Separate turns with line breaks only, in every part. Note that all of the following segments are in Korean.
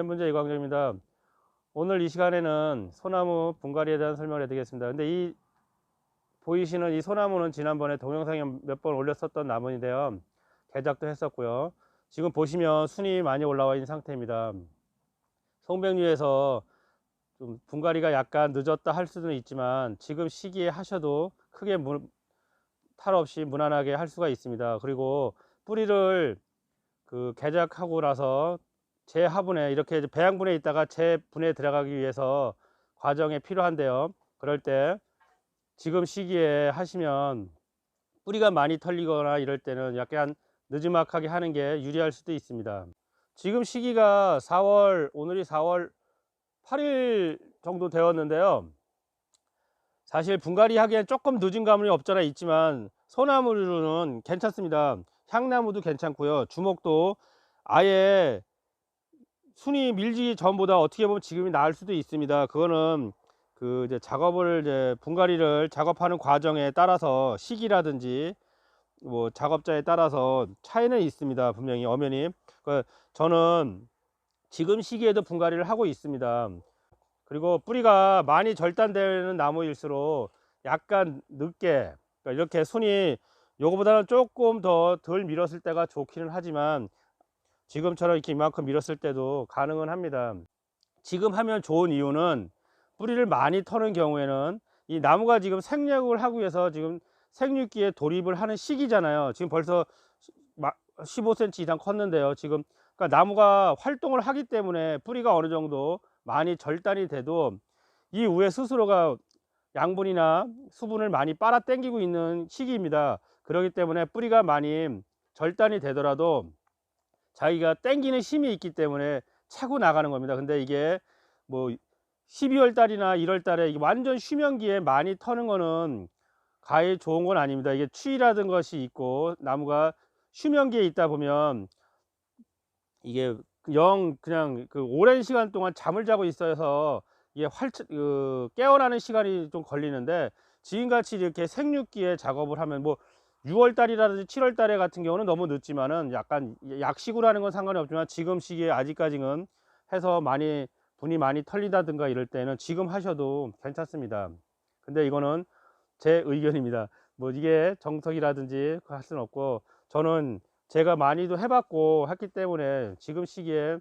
도면문제 이광재입니다. 오늘 이 시간에는 소나무 분갈이에 대한 설명을 해드리겠습니다. 근데 이 보이시는 이 소나무는 지난번에 동영상에 몇 번 올렸었던 나무인데요. 개작도 했었고요. 지금 보시면 순이 많이 올라와 있는 상태입니다. 송백류에서 좀 분갈이가 약간 늦었다 할 수는 있지만 지금 시기에 하셔도 크게 탈 없이 무난하게 할 수가 있습니다. 그리고 뿌리를 개작하고 나서 재화분에 이렇게 배양분에 있다가 재분에 들어가기 위해서 과정에 필요한데요. 그럴 때 지금 시기에 하시면 뿌리가 많이 털리거나 이럴 때는 약간 느지막하게 하는 게 유리할 수도 있습니다. 지금 시기가 4월, 오늘이 4월 8일 정도 되었는데요. 사실 분갈이 하기엔 조금 늦은 감이 없잖아 있지만 소나무로는 괜찮습니다. 향나무도 괜찮고요. 주목도 아예 순이 밀기 전보다 어떻게 보면 지금이 나을 수도 있습니다. 그거는 이제 분갈이를 작업하는 과정에 따라서 시기라든지 뭐 작업자에 따라서 차이는 있습니다. 분명히 엄연히. 저는 지금 시기에도 분갈이를 하고 있습니다. 그리고 뿌리가 많이 절단되는 나무일수록 약간 늦게, 그러니까 이렇게 순이 요거보다는 조금 더 덜 밀었을 때가 좋기는 하지만 지금처럼 이렇게 이만큼 밀었을 때도 가능은 합니다. 지금 하면 좋은 이유는 뿌리를 많이 터는 경우에는 이 나무가 지금 생육을 하기 위해서 지금 생육기에 돌입을 하는 시기잖아요. 지금 벌써 15cm 이상 컸는데요. 지금 그러니까 나무가 활동을 하기 때문에 뿌리가 어느 정도 많이 절단이 돼도 이 위에 스스로가 양분이나 수분을 많이 빨아 당기고 있는 시기입니다. 그렇기 때문에 뿌리가 많이 절단이 되더라도 자기가 당기는 힘이 있기 때문에 차고 나가는 겁니다. 근데 이게 뭐 12월 달이나 1월 달에 완전 휴면기에 많이 터는 거는 가히 좋은 건 아닙니다. 이게 추위라든 것이 있고 나무가 휴면기에 있다 보면 이게 그냥 오랜 시간 동안 잠을 자고 있어서 이게 깨어나는 시간이 좀 걸리는데 지금같이 이렇게 생육기에 작업을 하면 뭐 6월 달이라든지 7월 달에 같은 경우는 너무 늦지만은 약간 약식으로 하는 건 상관이 없지만 지금 시기에 아직까지는 해서 분이 많이 털리다든가 이럴 때는 지금 하셔도 괜찮습니다. 근데 이거는 제 의견입니다. 뭐 이게 정석이라든지 할 수는 없고 저는 제가 많이도 해봤고 했기 때문에 지금 시기에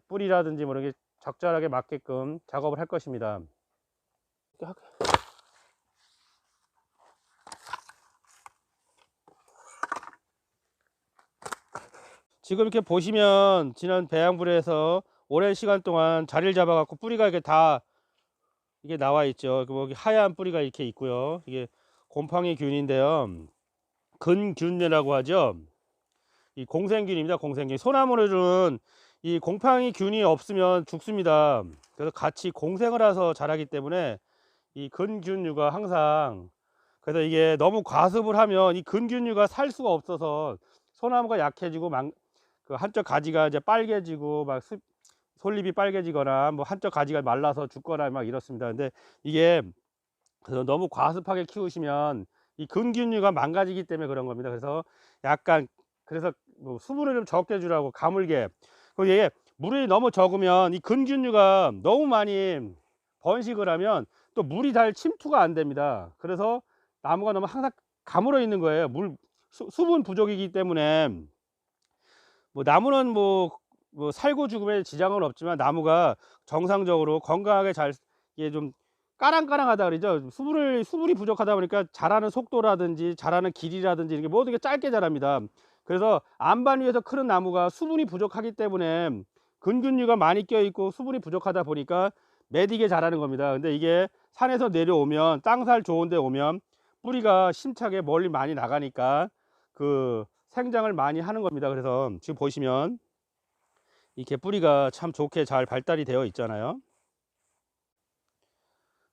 뿌리라든지 뭐 이렇게 적절하게 맞게끔 작업을 할 것입니다. 지금 이렇게 보시면 지난 배양불에서 오랜 시간 동안 자리를 잡아 갖고 뿌리가 이게 나와 있죠. 여기 하얀 뿌리가 이렇게 있고요. 이게 곰팡이 균인데요. 근균이라고 하죠. 이 공생균입니다. 공생균. 소나무는 이 곰팡이 균이 없으면 죽습니다. 그래서 같이 공생을 해서 자라기 때문에 이 근균류가 항상, 그래서 이게 너무 과습을 하면 이 근균류가 살 수가 없어서 소나무가 약해지고 한쪽 가지가 이제 빨개지고 솔잎이 빨개지거나 뭐 한쪽 가지가 말라서 죽거나 막 이렇습니다. 근데 이게 너무 과습하게 키우시면 이 근균류가 망가지기 때문에 그런 겁니다. 그래서 뭐 수분을 좀 적게 주라고 가물게. 그리고 이게 물이 너무 적으면 이 근균류가 너무 많이 번식을 하면 또 물이 잘 침투가 안 됩니다. 그래서 나무가 너무 항상 가물어 있는 거예요. 수분 부족이기 때문에. 뭐 나무는 뭐 살고 죽음에 지장은 없지만 나무가 정상적으로 건강하게 이게 좀 까랑까랑하다 그러죠. 수분이 부족하다 보니까 자라는 속도라든지 자라는 길이라든지 이렇게 모든 게 짧게 자랍니다. 그래서 안반 위에서 크는 나무가 수분이 부족하기 때문에 근균류가 많이 껴 있고 수분이 부족하다 보니까 매디게 자라는 겁니다. 근데 이게 산에서 내려오면 땅살 좋은 데 오면 뿌리가 심차게 멀리 많이 나가니까 생장을 많이 하는 겁니다. 그래서 지금 보시면 이렇게 뿌리가 참 좋게 잘 발달이 되어 있잖아요.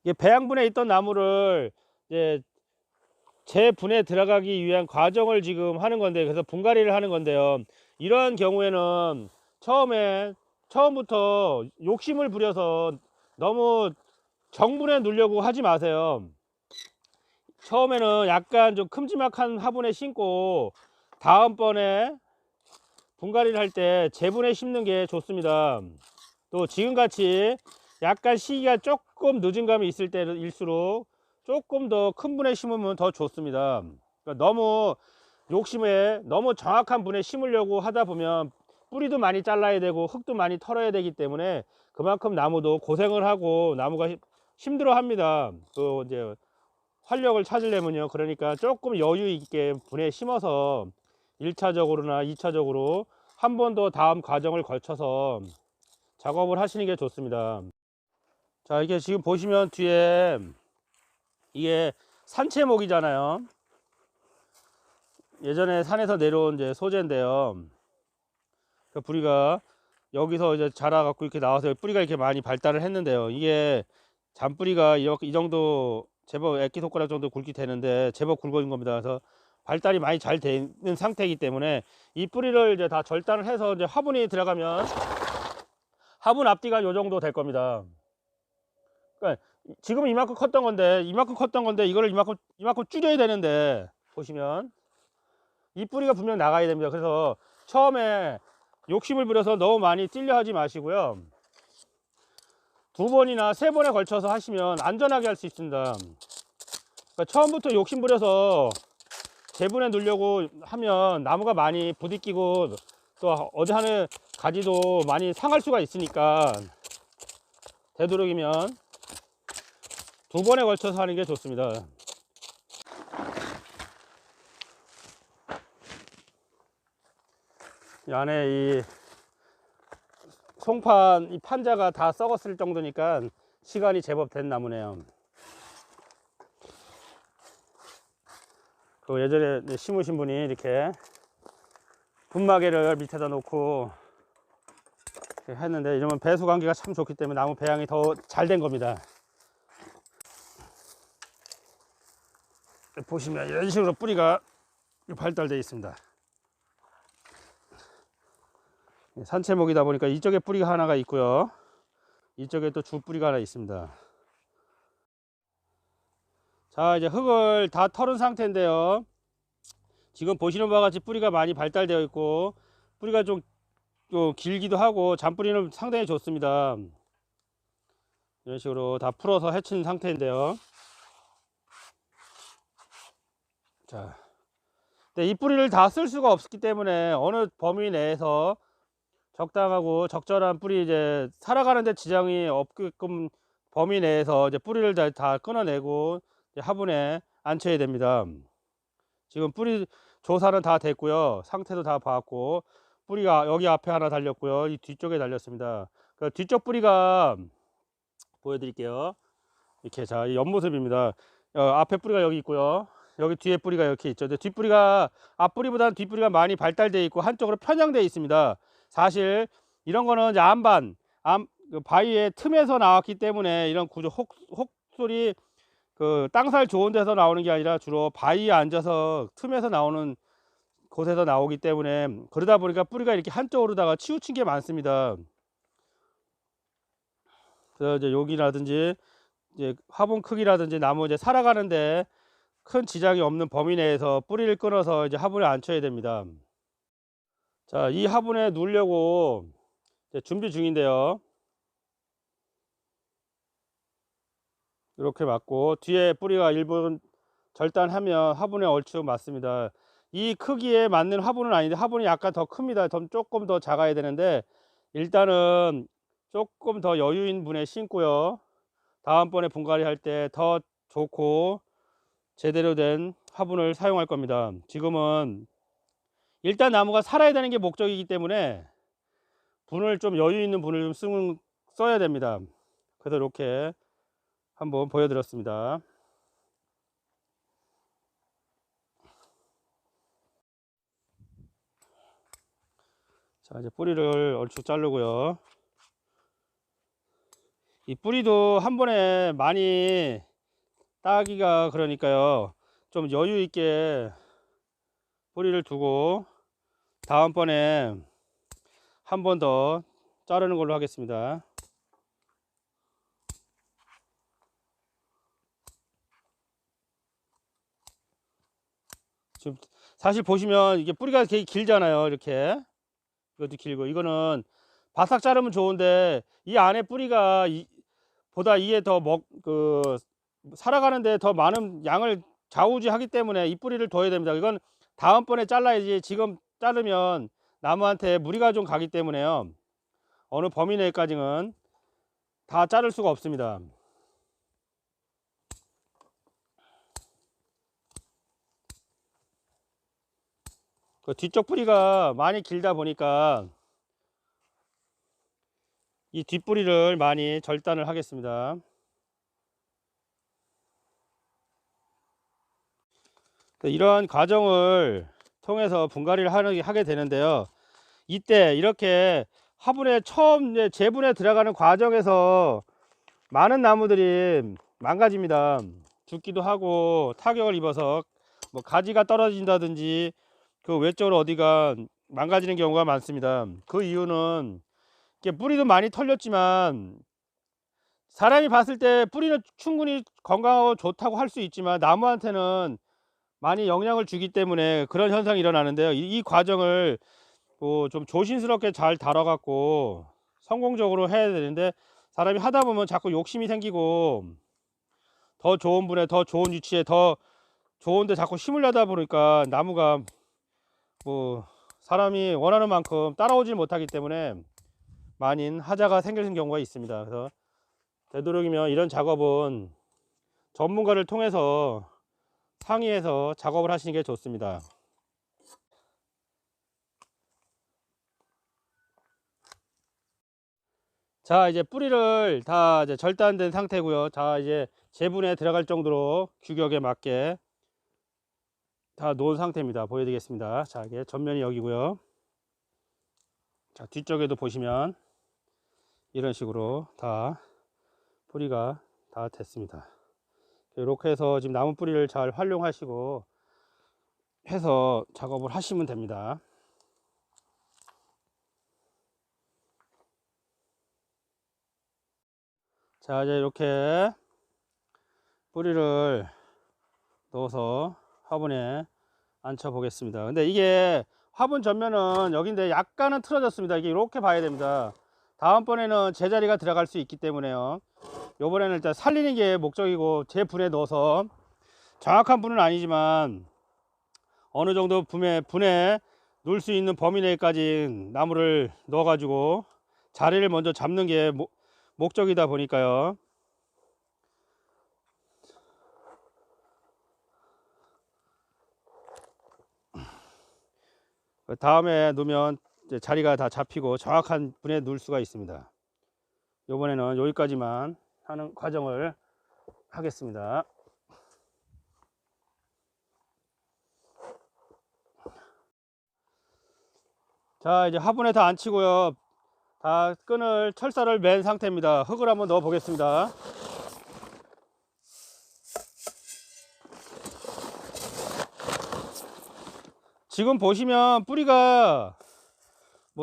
이게 배양분에 있던 나무를 이제 재분에 들어가기 위한 과정을 지금 하는 건데, 그래서 분갈이를 하는 건데요. 이러한 경우에는 처음부터 욕심을 부려서 너무 정분에 넣으려고 하지 마세요. 처음에는 약간 좀 큼지막한 화분에 심고 다음번에 분갈이를 할 때 제분에 심는 게 좋습니다. 또 지금같이 약간 시기가 조금 늦은 감이 있을 때일수록 조금 더 큰 분에 심으면 더 좋습니다. 그러니까 너무 욕심에 너무 정확한 분에 심으려고 하다 보면 뿌리도 많이 잘라야 되고 흙도 많이 털어야 되기 때문에 그만큼 나무도 고생을 하고 나무가 힘들어 합니다. 또 이제 활력을 찾으려면요. 그러니까 조금 여유 있게 분에 심어서 1차적으로나 2차적으로 한 번 더 다음 과정을 거쳐서 작업을 하시는 게 좋습니다. 자, 이게 지금 보시면 뒤에 이게 산채목이잖아요. 예전에 산에서 내려온 이제 소재인데요. 그 뿌리가 여기서 이제 자라갖고 이렇게 나와서 뿌리가 이렇게 많이 발달을 했는데요. 이게 잔뿌리가 이 정도 제법 애기 손가락 정도 굵기 되는데 제법 굵어진 겁니다. 그래서 발달이 많이 잘 되는 상태이기 때문에 이 뿌리를 이제 다 절단을 해서 이제 화분이 들어가면 화분 앞뒤가 요 정도 될 겁니다. 그러니까 지금은 이만큼 컸던 건데 이거를 이만큼 줄여야 되는데 보시면 이 뿌리가 분명 나가야 됩니다. 그래서 처음에 욕심을 부려서 너무 많이 찔려 하지 마시고요. 2번이나 3번에 걸쳐서 하시면 안전하게 할 수 있습니다. 그러니까 처음부터 욕심 부려서 재분해 놓으려고 하면 나무가 많이 부딪히고 또 어디 하는 가지도 많이 상할 수가 있으니까 되도록이면 2번에 걸쳐서 하는 게 좋습니다. 이 안에 이 송판 이 판자가 다 썩었을 정도니까 시간이 제법 된 나무네요. 그 예전에 심으신 분이 이렇게 분마개를 밑에다 놓고 했는데 이러면 배수 관계가 참 좋기 때문에 나무 배양이 더 잘 된 겁니다. 보시면 이런 식으로 뿌리가 발달되어 있습니다. 산채목이다 보니까 이쪽에 뿌리가 하나가 있고요. 이쪽에 또 주 뿌리가 하나 있습니다. 자, 이제 흙을 다 털은 상태인데요. 지금 보시는 바와 같이 뿌리가 많이 발달되어 있고 뿌리가 좀 길기도 하고 잔뿌리는 상당히 좋습니다. 이런 식으로 다 풀어서 해친 상태인데요. 자, 근데 이 뿌리를 다 쓸 수가 없기 때문에 어느 범위 내에서 적당하고 적절한 뿌리 이제 살아가는데 지장이 없게끔 범위 내에서 이제 뿌리를 다 끊어내고 화분에 앉혀야 됩니다. 지금 뿌리 조사는 다 됐고요. 상태도 다 봤고 뿌리가 여기 앞에 하나 달렸고요. 이 뒤쪽에 달렸습니다. 그 뒤쪽 뿌리가 보여드릴게요. 이렇게 자, 이 옆모습입니다. 앞에 뿌리가 여기 있고요. 여기 뒤에 뿌리가 이렇게 있죠. 근데 뒷뿌리가 앞뿌리보다는 뒷뿌리가 많이 발달되어 있고 한쪽으로 편향되어 있습니다. 사실 이런 거는 이제 그 바위의 틈에서 나왔기 때문에 이런 구조 혹소리 그 땅살 좋은 데서 나오는 게 아니라 주로 바위에 앉아서 틈에서 나오는 곳에서 나오기 때문에 그러다 보니까 뿌리가 이렇게 한쪽으로다가 치우친 게 많습니다. 그래서 이제 여기라든지 이제 화분 크기라든지 나무 이제 살아가는데 큰 지장이 없는 범위 내에서 뿌리를 끊어서 이제 화분에 앉혀야 됩니다. 자, 이 화분에 놓으려고 이제 준비 중인데요. 이렇게 맞고 뒤에 뿌리가 일부분 절단하면 화분에 얼추 맞습니다. 이 크기에 맞는 화분은 아닌데 화분이 약간 더 큽니다. 조금 더 작아야 되는데 일단은 조금 더 여유인 분에 심고요. 다음번에 분갈이 할 때 더 좋고 제대로 된 화분을 사용할 겁니다. 지금은 일단 나무가 살아야 되는 게 목적이기 때문에 분을 좀 여유 있는 분을 좀 써야 됩니다. 그래서 이렇게 한번 보여드렸습니다. 자, 이제 뿌리를 얼추 자르고요. 이 뿌리도 한 번에 많이 따기가 그러니까요. 좀 여유 있게 뿌리를 두고 다음번에 한 번 더 자르는 걸로 하겠습니다. 지금 사실 보시면 이게 뿌리가 되게 길잖아요. 이렇게 이것도 길고, 이거는 바싹 자르면 좋은데 이 안에 뿌리가 보다 이게 더 살아가는데 더 많은 양을 좌우지하기 때문에 이 뿌리를 둬야 됩니다. 이건 다음번에 잘라야지, 지금 자르면 나무한테 무리가 좀 가기 때문에요. 어느 범위 내까지는 다 자를 수가 없습니다. 그 뒤쪽 뿌리가 많이 길다 보니까 이 뒷뿌리를 많이 절단을 하겠습니다. 이러한 과정을 통해서 분갈이를 하게 되는데요. 이때 이렇게 화분에 처음 재분에 들어가는 과정에서 많은 나무들이 망가집니다. 죽기도 하고 타격을 입어서 뭐 가지가 떨어진다든지 그 외적으로 어디가 망가지는 경우가 많습니다. 그 이유는 이렇게 뿌리도 많이 털렸지만, 사람이 봤을 때 뿌리는 충분히 건강하고 좋다고 할 수 있지만 나무한테는 많이 영향을 주기 때문에 그런 현상이 일어나는데요. 이 과정을 좀 조심스럽게 잘 다뤄갖고 성공적으로 해야 되는데, 사람이 하다 보면 자꾸 욕심이 생기고 더 좋은 분에 더 좋은 위치에 더 좋은데 자꾸 힘을 내다 보니까 나무가 사람이 원하는 만큼 따라오질 못하기 때문에 많은 하자가 생기는 경우가 있습니다. 그래서 되도록이면 이런 작업은 전문가를 통해서 상의해서 작업을 하시는 게 좋습니다. 자, 이제 뿌리를 다 이제 절단된 상태고요. 자, 이제 재분에 들어갈 정도로 규격에 맞게 다 놓은 상태입니다. 보여드리겠습니다. 자, 이게 전면이 여기고요. 자, 뒤쪽에도 보시면 이런 식으로 다 뿌리가 다 됐습니다. 이렇게 해서 지금 나무 뿌리를 잘 활용하시고 해서 작업을 하시면 됩니다. 자, 이제 이렇게 뿌리를 넣어서 화분에 앉혀 보겠습니다. 근데 이게 화분 전면은 여기인데 약간은 틀어졌습니다. 이게 이렇게 봐야 됩니다. 다음번에는 제자리가 들어갈 수 있기 때문에요. 요번에는 일단 살리는 게 목적이고, 제 분에 넣어서 정확한 분은 아니지만 어느 정도 분에 놓을 수 있는 범위 내까지 나무를 넣어 가지고 자리를 먼저 잡는 게 목적이다 보니까요. 다음에 놓으면 이제 자리가 다 잡히고 정확한 분에 놓을 수가 있습니다. 이번에는 여기까지만 하는 과정을 하겠습니다. 자, 이제 화분에 다 앉히고요. 다 끈을 철사를 맨 상태입니다. 흙을 한번 넣어 보겠습니다. 지금 보시면 뿌리가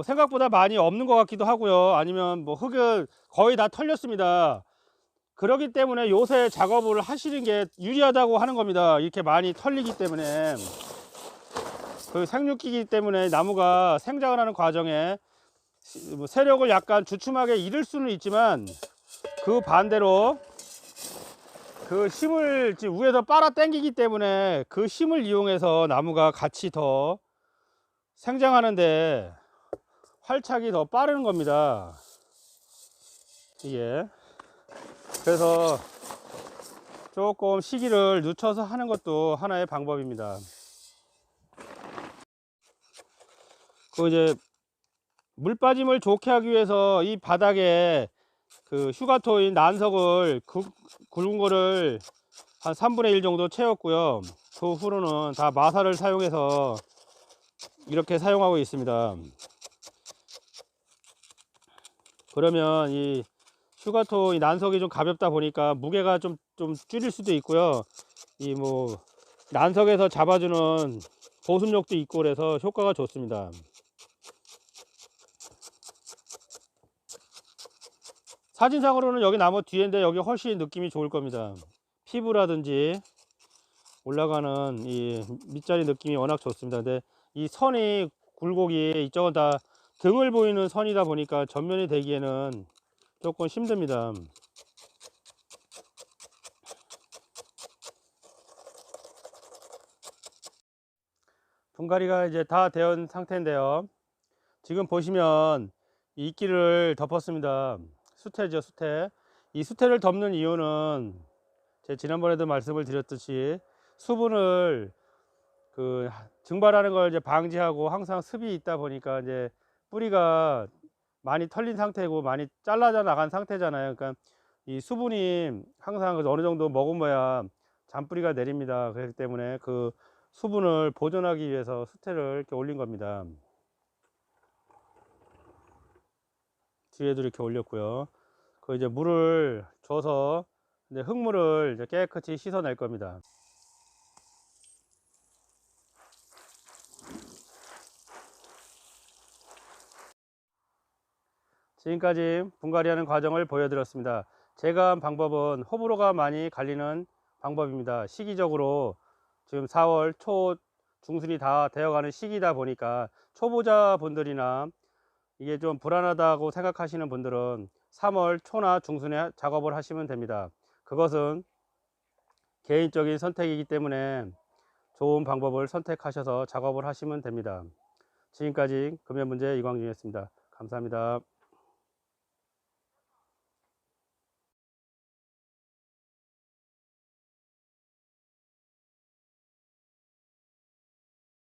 생각보다 많이 없는 것 같기도 하고요. 아니면 흙을 거의 다 털렸습니다. 그렇기 때문에 요새 작업을 하시는 게 유리하다고 하는 겁니다. 이렇게 많이 털리기 때문에, 그 생육기이기 때문에 나무가 생장을 하는 과정에 세력을 약간 주춤하게 잃을 수는 있지만, 그 반대로 그 힘을 위에서 빨아 당기기 때문에 그 힘을 이용해서 나무가 같이 더 생장하는데 활착이 더 빠른 겁니다. 이게 그래서 조금 시기를 늦춰서 하는 것도 하나의 방법입니다. 그 이제 물 빠짐을 좋게 하기 위해서 이 바닥에 그 휴가토인 난석을 굵은 거를 한 3분의 1 정도 채웠고요. 그 후로는 다 마사를 사용해서 이렇게 사용하고 있습니다. 그러면 이 휴가토 이 난석이 좀 가볍다 보니까 무게가 좀 줄일 수도 있고요. 이 난석에서 잡아주는 보습력도 있고 그래서 효과가 좋습니다. 사진상으로는 여기 나무 뒤인데 여기 훨씬 느낌이 좋을 겁니다. 피부라든지 올라가는 이 밑자리 느낌이 워낙 좋습니다. 근데 이 선이 굴곡이 이쪽은 다 등을 보이는 선이다 보니까 전면이 되기에는 조금 힘듭니다. 분갈이가 이제 다 되어 상태인데요. 지금 보시면 이끼를 덮었습니다. 수태죠, 수태. 이 수태를 덮는 이유는 제가 지난번에도 말씀을 드렸듯이 수분을 증발하는 걸 이제 방지하고, 항상 습이 있다 보니까 이제 뿌리가 많이 털린 상태고 많이 잘라져 나간 상태잖아요. 그러니까 이 수분이 항상 어느 정도 머금어야 잔뿌리가 내립니다. 그렇기 때문에 그 수분을 보존하기 위해서 수태를 이렇게 올린 겁니다. 뒤에도 이렇게 올렸고요. 그 이제 물을 줘서 이제 흙물을 이제 깨끗이 씻어낼 겁니다. 지금까지 분갈이하는 과정을 보여드렸습니다. 제가 한 방법은 호불호가 많이 갈리는 방법입니다. 시기적으로 지금 4월 초 중순이 다 되어가는 시기다 보니까 초보자 분들이나 이게 좀 불안하다고 생각하시는 분들은 3월 초나 중순에 작업을 하시면 됩니다. 그것은 개인적인 선택이기 때문에 좋은 방법을 선택하셔서 작업을 하시면 됩니다. 지금까지 금연문제 이광진이었습니다. 감사합니다.